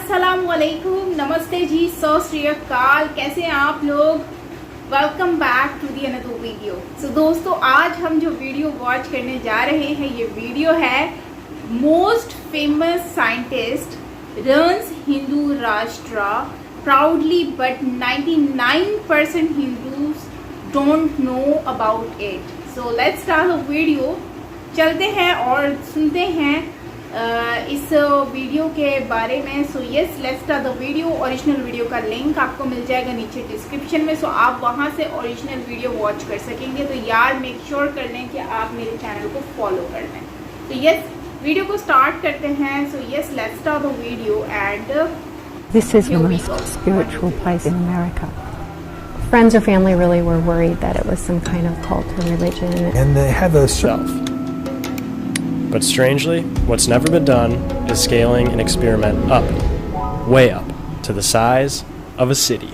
अस्सलामुअलैकुम, नमस्ते जी, सत श्री अकाल। कैसे हैं आप लोग? Welcome back to the another video. So दोस्तों, आज हम जो वीडियो वॉच करने जा रहे हैं, ये वीडियो है most famous scientist runs Hindu Rashtra proudly, but 99% Hindus don't know about it. So let's start the video. चलते हैं और सुनते हैं इस वीडियो के बारे में। So yes, let's start the video. Original video का लिंक आपको मिल जाएगा नीचे डिस्क्रिप्शन में, सो आप वहां से ओरिजिनल वीडियो वॉच कर सकेंगे। तो यार मेक श्योर कर लें कि आप मेरे चैनल को फॉलो कर लें। तो यस, वीडियो को स्टार्ट करते हैं। So yes, let's start the video and This is the most spiritual place in America. Friends or family really were worried that it was some kind of cult or religion. And they have a Self. But strangely, what's never been done is scaling an experiment up, way up, to the size of a city.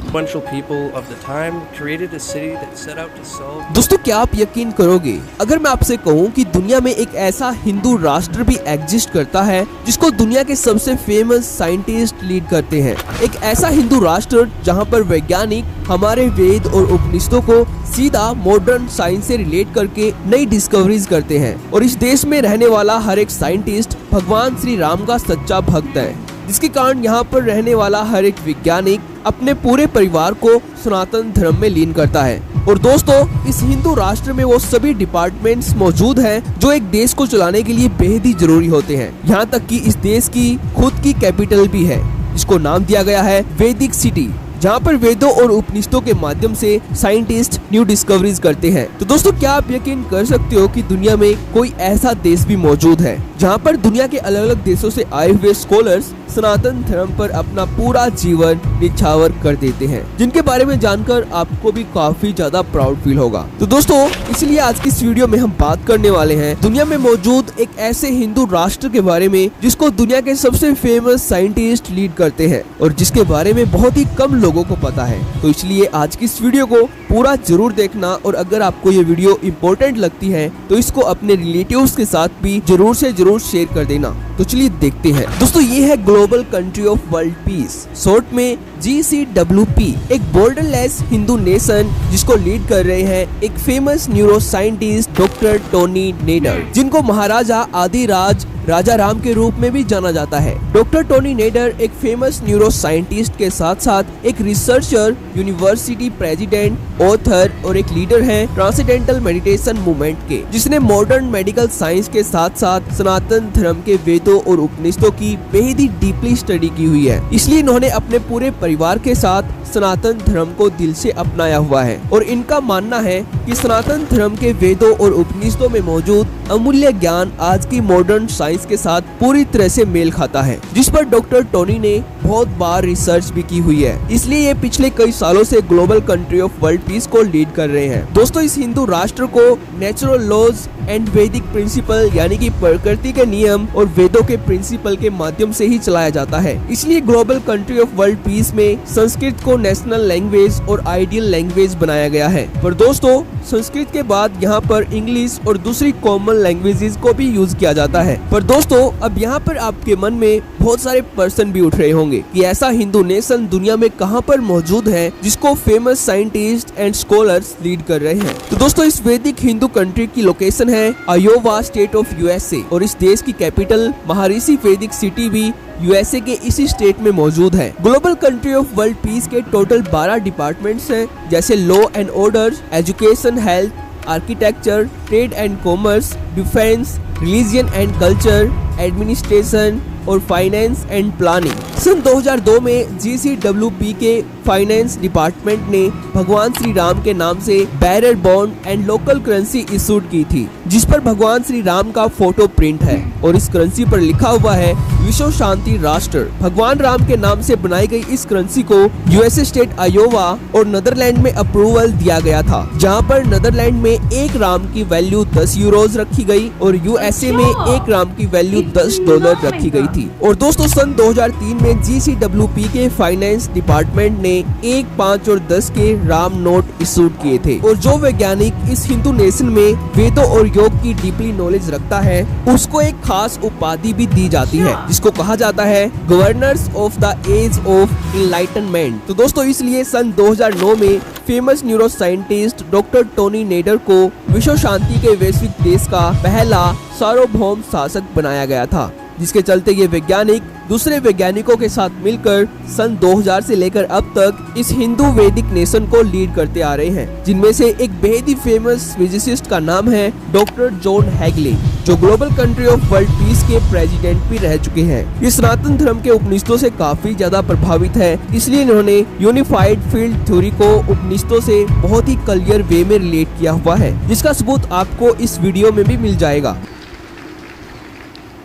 Influential people of the time created a city that set out to solve. दोस्तों, क्या आप यकीन करोगे अगर मैं आपसे कहूँ कि दुनिया में एक ऐसा हिंदू राष्ट्र भी एग्जिस्ट करता है जिसको दुनिया के सबसे फेमस साइंटिस्ट लीड करते हैं। एक ऐसा हिंदू राष्ट्र जहाँ पर वैज्ञानिक हमारे वेद और उपनिषदों को सीधा मॉडर्न साइंस से रिलेट करके नई डिस्कवरीज करते हैं। और इस देश में रहने वाला हर एक साइंटिस्ट भगवान श्री राम का सच्चा भक्त है, जिसके कारण यहाँ पर रहने वाला हर एक वैज्ञानिक अपने पूरे परिवार को सनातन धर्म में लीन करता है। और दोस्तों, इस हिंदू राष्ट्र में वो सभी डिपार्टमेंट्स मौजूद हैं जो एक देश को चलाने के लिए बेहद ही जरूरी होते हैं। यहाँ तक कि इस देश की खुद की कैपिटल भी है, जिसको नाम दिया गया है वैदिक सिटी, जहाँ पर वेदों और उपनिषदों के माध्यम से साइंटिस्ट न्यू डिस्कवरीज करते हैं। तो दोस्तों, क्या आप यकीन कर सकते हो कि दुनिया में कोई ऐसा देश भी मौजूद है जहाँ पर दुनिया के अलग अलग देशों से आए हुए स्कॉलर्स सनातन धर्म पर अपना पूरा जीवन निछावर कर देते हैं, जिनके बारे में जानकर आपको भी काफी ज्यादा प्राउड फील होगा। तो दोस्तों, इसलिए आज की इस वीडियो में हम बात करने वाले हैं दुनिया में मौजूद एक ऐसे हिंदू राष्ट्र के बारे में जिसको दुनिया के सबसे फेमस साइंटिस्ट लीड करते हैं और जिसके बारे में बहुत ही कम लोगों को पता है। तो इसलिए आज की इस वीडियो को पूरा जरूर देखना, और अगर आपको ये वीडियो इम्पोर्टेंट लगती है तो इसको अपने रिलेटिव्स के साथ भी जरूर से जरूर शेयर कर देना। तो चलिए देखते हैं। दोस्तों, ये है global country of world peace, short में GCWP, एक बॉर्डरलेस हिंदू नेशन जिसको लीड कर रहे हैं एक famous neuro scientist doctor Tony Nader, जिनको महाराजा आदिराज राजा राम के रूप में भी जाना जाता है। डॉक्टर टोनी नेडर एक फेमस न्यूरो साइंटिस्ट के साथ साथ एक रिसर्चर, यूनिवर्सिटी प्रेसिडेंट, ऑथर और एक लीडर हैं ट्रांसेंडेंटल मेडिटेशन मूवमेंट के, जिसने मॉडर्न मेडिकल साइंस के साथ साथ सनातन धर्म के वेदों और उपनिषदों की बेहद ही डीपली स्टडी की हुई है। इसलिए इन्होंने अपने पूरे परिवार के साथ सनातन धर्म को दिल से अपनाया हुआ है और इनका मानना है कि सनातन धर्म के वेदों और उपनिषदों में मौजूद अमूल्य ज्ञान आज की मॉडर्न साइंस के साथ पूरी तरह से मेल खाता है, जिस पर डॉक्टर टोनी ने बहुत बार रिसर्च भी की हुई है। इसलिए ये पिछले कई सालों से global country of world peace को लीड कर रहे हैं। दोस्तों, इस हिंदू राष्ट्र को नेचुरल लॉज एंड वैदिक प्रिंसिपल यानी कि प्रकृति के नियम और वेदों के प्रिंसिपल के माध्यम से ही चलाया जाता है। इसलिए global country of world peace में संस्कृत को नेशनल लैंग्वेज और आइडियल लैंग्वेज बनाया गया है। पर दोस्तों, संस्कृत के बाद यहाँ पर इंग्लिश और दूसरी कॉमन लैंग्वेजेस को भी यूज किया जाता है। पर दोस्तों, अब यहाँ पर आपके मन में बहुत सारे पर्सन भी उठ रहे होंगे कि ऐसा हिंदू नेशन दुनिया में कहाँ पर मौजूद है जिसको famous scientist and scholars lead कर रहे हैं। तो दोस्तों, इस वैदिक हिंदू कंट्री की लोकेशन है आयोवा स्टेट ऑफ USA, और इस देश की कैपिटल महर्षि वैदिक सिटी भी USA के इसी स्टेट में मौजूद है। Global country of world peace के टोटल 12 डिपार्टमेंट्स हैं, जैसे law and order, education, health, architecture, trade and commerce, defence, religion and culture, administration और फाइनेंस एंड प्लानिंग। सन 2002 में GCWP के फाइनेंस डिपार्टमेंट ने भगवान श्री राम के नाम से bearer bond and local currency issued की थी, जिस पर भगवान श्री राम का फोटो प्रिंट है और इस करेंसी पर लिखा हुआ है विश्व शांति राष्ट्र। भगवान राम के नाम से बनाई गई इस करेंसी को USA स्टेट आयोवा और नीदरलैंड में अप्रूवल दिया गया था, जहां पर नीदरलैंड में 1 राम की वैल्यू 10 यूरोज रखी गई और USA में 1 राम की वैल्यू $10 रखी गई थी। और दोस्तों, सन 2003 में GCWP के फाइनेंस डिपार्टमेंट ने 1, 5 और 10 के राम नोट इशूड किए थे। और जो वैज्ञानिक इस हिंदू नेशन में वेदों और योग की डीपली नॉलेज रखता है, उसको एक खास उपाधि भी दी जाती है, जिसको कहा जाता है governors of the age of enlightenment. तो दोस्तों इसलिए सन 2009 में famous neuro scientist doctor Tony Nader को विश्व शांति के वैश्विक देश का पहला सार्वभौम शासक बनाया गया था, जिसके चलते ये वैज्ञानिक दूसरे वैज्ञानिकों के साथ मिलकर सन 2000 से लेकर अब तक इस हिंदू वैदिक नेशन को लीड करते आ रहे हैं, जिनमें से एक बेहद ही फेमस फिजिसिस्ट का नाम है डॉक्टर जॉन हैगले, जो global country of world peace के प्रेसिडेंट भी रह चुके हैं। ये सनातन धर्म के उपनिषदों से काफी ज्यादा प्रभावित है, इसलिए इन्होंने यूनिफाइड फील्ड थ्योरी को उपनिषदों से बहुत ही क्लियर वे में रिलेट किया हुआ है, जिसका सबूत आपको इस वीडियो में भी मिल जाएगा।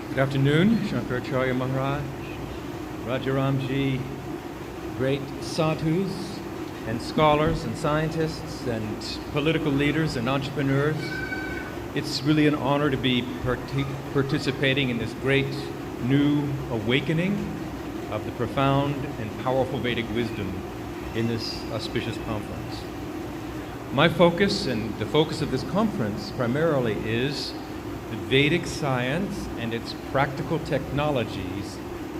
Good afternoon, Shankaracharya Maharaj, Rajaram Ji, great sadhus and scholars and scientists and political leaders and entrepreneurs. It's really an honor to be participating in this great new awakening of the profound and powerful Vedic wisdom in this auspicious conference. My focus and the focus of this conference primarily is the Vedic science and its practical technologies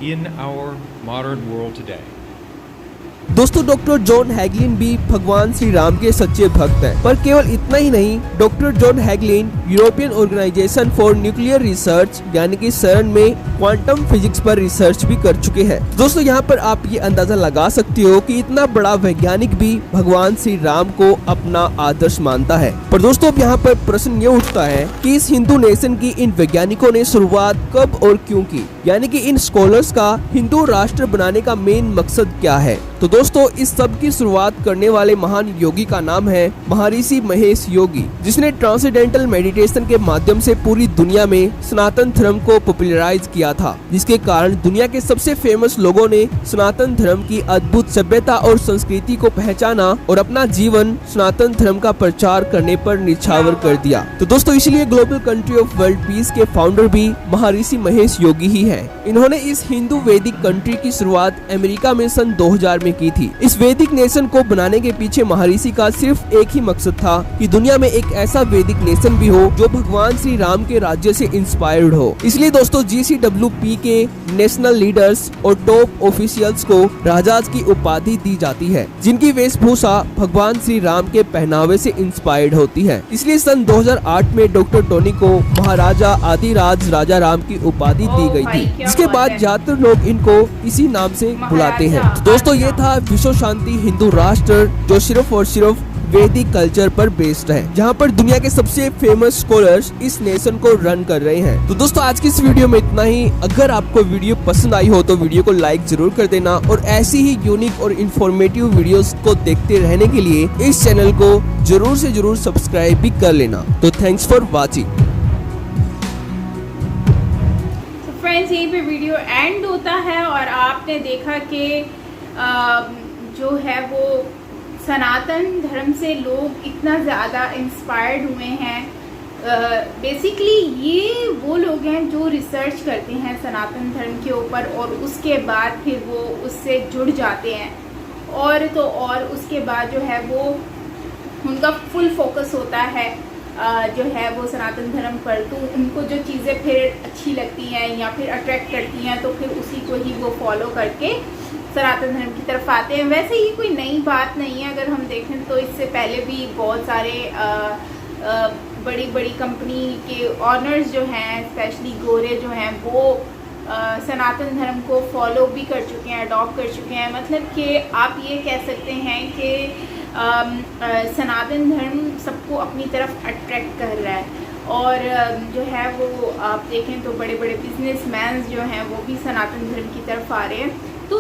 in our modern world today. दोस्तों doctor John हैगलिन भी भगवान श्री राम के सच्चे भक्त हैं, पर केवल इतना ही नहीं, doctor John Hagelin European organization for nuclear research यानी कि CERN में क्वांटम फिजिक्स पर रिसर्च भी कर चुके हैं। दोस्तों यहाँ पर आप ये अंदाजा लगा सकते हो कि इतना बड़ा वैज्ञानिक भी भगवान श्री राम को अपना आदर्श मानता है। पर दोस्तों अब यहाँ पर प्रश्न ये उठता है कि इस हिंदू नेशन की इन वैज्ञानिकों ने शुरुआत कब और क्यों की, यानी कि इन स्कॉलर्स का हिंदू राष्ट्र बनाने का मेन मकसद क्या है। तो दोस्तों इस सब की शुरुआत करने वाले महान योगी का नाम है महर्षि महेश योगी, जिसने ट्रांसेंडेंटल मेडिटेशन के माध्यम से पूरी दुनिया में सनातन धर्म को पॉपुलराइज किया था, जिसके कारण दुनिया के सबसे फेमस लोगों ने सनातन धर्म की अद्भुत सभ्यता और संस्कृति को पहचाना और अपना जीवन सनातन धर्म का प्रचार करने पर निछावर कर दिया। तो दोस्तों इसलिए global country of world peace के फाउंडर भी महर्षि महेश योगी ही है। इन्होंने इस हिंदू वैदिक कंट्री की शुरुआत अमेरिका में सन 2000 में की थी। इस वैदिक नेशन को बनाने के पीछे महर्षि का सिर्फ एक ही मकसद था कि दुनिया में एक ऐसा वैदिक नेशन भी हो जो भगवान श्री राम के राज्य से इंस्पायर्ड हो। इसलिए दोस्तों GCWP के नेशनल लीडर्स और टॉप ऑफिशियल्स को राजाज की उपाधि दी जाती है, जिनकी वेशभूषा भगवान श्री राम के पहनावे से इंस्पायर्ड होती है। इसलिए सन 2008 में डॉक्टर टोनी को महाराजा आदिराज राजा राम की उपाधि दी गई थी, जिसके बाद ज्यादातर लोग इनको इसी नाम से बुलाते हैं। तो दोस्तों ये था विश्व शांति हिंदू राष्ट्र, जो सिर्फ और सिर्फ वैदिक कल्चर पर बेस्ड है, जहाँ पर दुनिया के सबसे फेमस स्कॉलर्स इस नेशन को रन कर रहे हैं। तो दोस्तों आज की इस वीडियो में इतना ही। अगर आपको वीडियो पसंद आई हो तो वीडियो को लाइक जरूर कर देना, और ऐसी ही यूनिक और इन्फॉर्मेटिव वीडियोस को देखते रहने के लिए इस चैनल को जरूर से जरूर सब्सक्राइब भी कर लेना। तो थैंक्स फॉर वॉचिंग। फ्रेंड्स यहीं पे वीडियो एंड होता है, और आपने देखा कि जो है वो सनातन धर्म से लोग इतना ज़्यादा इंस्पायर्ड हुए हैं। बेसिकली ये वो लोग हैं जो रिसर्च करते हैं सनातन धर्म के ऊपर, और उसके बाद फिर वो उससे जुड़ जाते हैं, और उसके बाद जो है वो उनका फुल फोकस होता है जो है वो सनातन धर्म पर। तो उनको जो चीज़ें फिर अच्छी लगती हैं या फिर अट्रैक्ट करती हैं, तो फिर उसी को ही वो फॉलो करके सनातन धर्म की तरफ आते हैं। वैसे ये कोई नई बात नहीं है, अगर हम देखें तो इससे पहले भी बहुत सारे बड़ी बड़ी कंपनी के ऑनर्स जो हैं, स्पेशली गोरे जो हैं, वो सनातन धर्म को फॉलो भी कर चुके हैं, अडॉप्ट कर चुके हैं। मतलब कि आप ये कह सकते हैं कि सनातन धर्म सबको अपनी तरफ अट्रैक्ट कर रहा है, और जो है वो आप देखें तो बड़े बड़े बिजनेसमैन जो हैं वो भी सनातन धर्म की तरफ आ रहे हैं। तो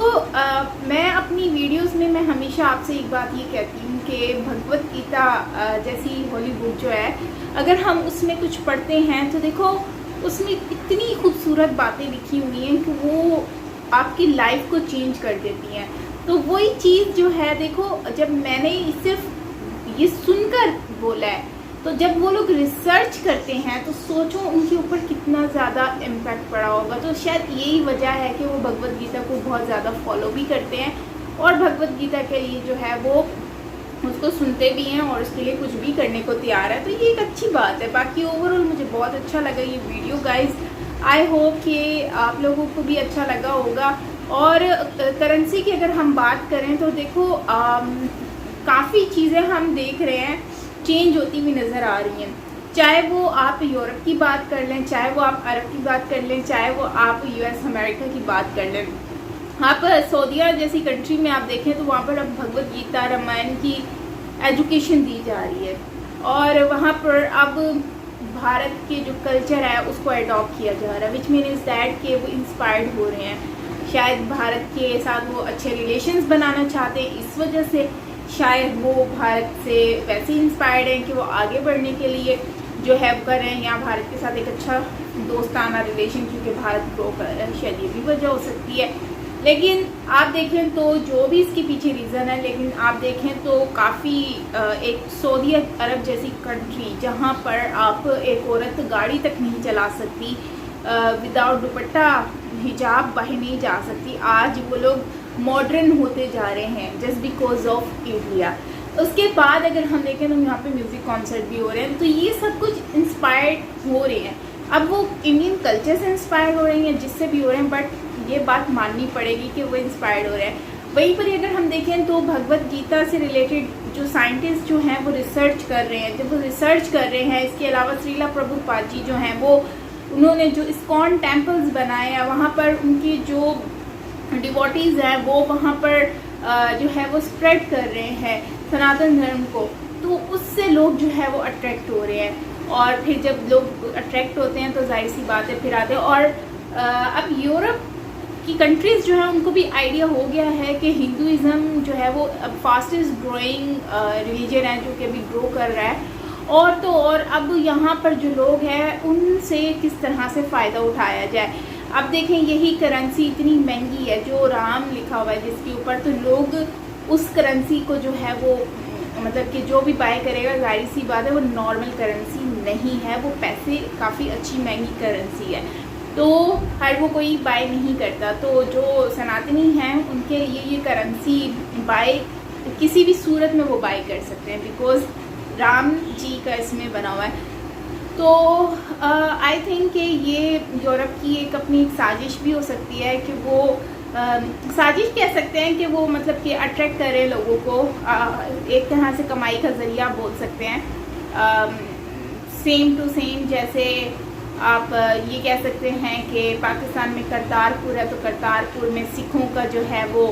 मैं अपनी वीडियोस में मैं हमेशा आपसे एक बात ये कहती हूँ कि भगवत गीता जैसी होली बुक जो है, अगर हम उसमें कुछ पढ़ते हैं तो देखो उसमें इतनी खूबसूरत बातें लिखी हुई हैं कि वो आपकी लाइफ को चेंज कर देती हैं। तो वही चीज़ जो है, देखो जब मैंने सिर्फ ये सुनकर बोला है, तो जब वो लोग रिसर्च करते हैं तो सोचो उनके ऊपर कितना ज़्यादा इम्पैक्ट पड़ा होगा। तो शायद यही वजह है कि वो भगवत गीता को बहुत ज़्यादा फॉलो भी करते हैं, और भगवत गीता के लिए जो है वो उसको सुनते भी हैं और उसके लिए कुछ भी करने को तैयार है। तो ये एक अच्छी बात है। बाकी ओवरऑल मुझे बहुत अच्छा लगा ये वीडियो गाइज। आई होप कि आप लोगों को भी अच्छा लगा होगा। और करेंसी की अगर हम बात करें तो देखो काफ़ी चीज़ें हम देख रहे हैं चेंज होती हुई नज़र आ रही हैं, चाहे वो आप यूरोप की बात कर लें, चाहे वो आप अरब की बात कर लें, चाहे वो आप यूएस अमेरिका की बात कर लें। आप सऊदीया जैसी कंट्री में आप देखें तो वहाँ पर अब भगवत गीता रामायण की एजुकेशन दी जा रही है और वहाँ पर अब भारत के जो कल्चर है उसको अडॉप्ट किया जा रहा है, विच मीन इज़ दैट कि वो इंस्पायर्ड हो रहे हैं। शायद भारत के साथ वो अच्छे रिलेशंस बनाना चाहते हैं, इस वजह से शायद वो भारत से वैसे इंस्पायर्ड हैं कि वो आगे बढ़ने के लिए जो है कर रहे हैं, या भारत के साथ एक अच्छा दोस्ताना रिलेशन क्योंकि भारत ग्रो कर रहा है, शायद ये भी वजह हो सकती है। लेकिन आप देखें तो जो भी इसके पीछे रीज़न है, लेकिन आप देखें तो काफ़ी एक सऊदी अरब जैसी कंट्री जहाँ पर आप एक औरत गाड़ी तक नहीं चला सकती, विदाउट दुपट्टा हिजाब बाहर नहीं जा सकती, आज वो लोग मॉडर्न होते जा रहे हैं जस्ट बिकॉज ऑफ इंडिया। उसके बाद अगर हम देखें तो यहाँ पे म्यूज़िक कॉन्सर्ट भी हो रहे हैं, तो ये सब कुछ इंस्पायर्ड हो रहे हैं। अब वो इंडियन कल्चर से इंस्पायर हो रही हैं, जिससे भी हो रहे हैं, बट ये बात माननी पड़ेगी कि वो इंस्पायर्ड हो रहे हैं। वहीं पर अगर हम देखें तो भगवत गीता से रिलेटेड जो साइंटिस्ट जो हैं वो रिसर्च कर रहे हैं, जब वो रिसर्च कर रहे हैं, इसके अलावा श्रीला प्रभुपाद जी जो हैं वो उन्होंने जो इस्कॉन टेम्पल्स बनाए हैं वहाँ पर उनकी जो डिवोटीज़ हैं वो वहाँ पर जो है वो स्प्रेड कर रहे हैं सनातन धर्म को, तो उससे लोग जो है वो अट्रैक्ट हो रहे हैं। और फिर जब लोग अट्रैक्ट होते हैं तो जाहिर सी बात है फिर आते हैं। और अब यूरोप की कंट्रीज़ जो है उनको भी आइडिया हो गया है कि हिंदुज़म जो है वो अब फास्टेस्ट ग्रोइंग रिलीजन है जो कि अभी ग्रो कर रहा है। और तो और अब यहाँ पर जो लोग हैं उनसे किस तरह से फ़ायदा उठाया जाए। अब देखें यही करेंसी इतनी महंगी है जो राम लिखा हुआ है जिसके ऊपर, तो लोग उस करेंसी को जो है वो मतलब कि जो भी बाय करेगा जाहिर सी बात है वो नॉर्मल करेंसी नहीं है, वो पैसे काफ़ी अच्छी महंगी करेंसी है, तो हर वो कोई बाय नहीं करता। तो जो सनातनी हैं उनके लिए ये करेंसी बाय किसी भी सूरत में वो बाय कर सकते हैं बिकॉज राम जी का इसमें बना हुआ है। तो आई थिंक कि ये यूरोप की एक अपनी एक साजिश भी हो सकती है कि वो साजिश कह सकते हैं कि वो मतलब कि अट्रैक्ट करे लोगों को, एक तरह से कमाई का ज़रिया बोल सकते हैं। सेम टू सेम जैसे आप ये कह सकते हैं कि पाकिस्तान में करतारपुर है, तो करतारपुर में सिखों का जो है वो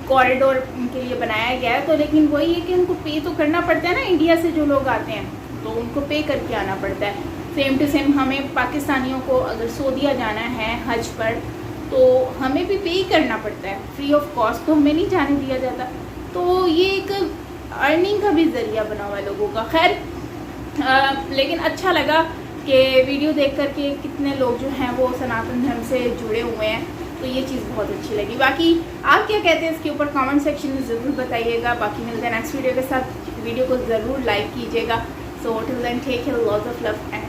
कॉरिडोर उनके लिए बनाया गया है, तो लेकिन वही है कि उनको पे तो करना पड़ता है ना, इंडिया से जो लोग आते हैं तो उनको पे करके आना पड़ता है। सेम टू सेम हमें पाकिस्तानियों को अगर सऊदीया जाना है हज पर तो हमें भी पे करना पड़ता है, फ्री ऑफ कॉस्ट तो हमें नहीं जाने दिया जाता। तो ये एक अर्निंग का भी ज़रिया बना हुआ है लोगों का। खैर लेकिन अच्छा लगा कि वीडियो देख कर के कितने लोग जो हैं वो सनातन धर्म से जुड़े हुए हैं, तो ये चीज़ बहुत अच्छी लगी। बाकी आप क्या कहते हैं इसके ऊपर कमेंट सेक्शन में ज़रूर बताइएगा। बाकी मिलते हैं नेक्स्ट वीडियो के साथ, वीडियो को ज़रूर लाइक कीजिएगा। So till then take care, lots of love and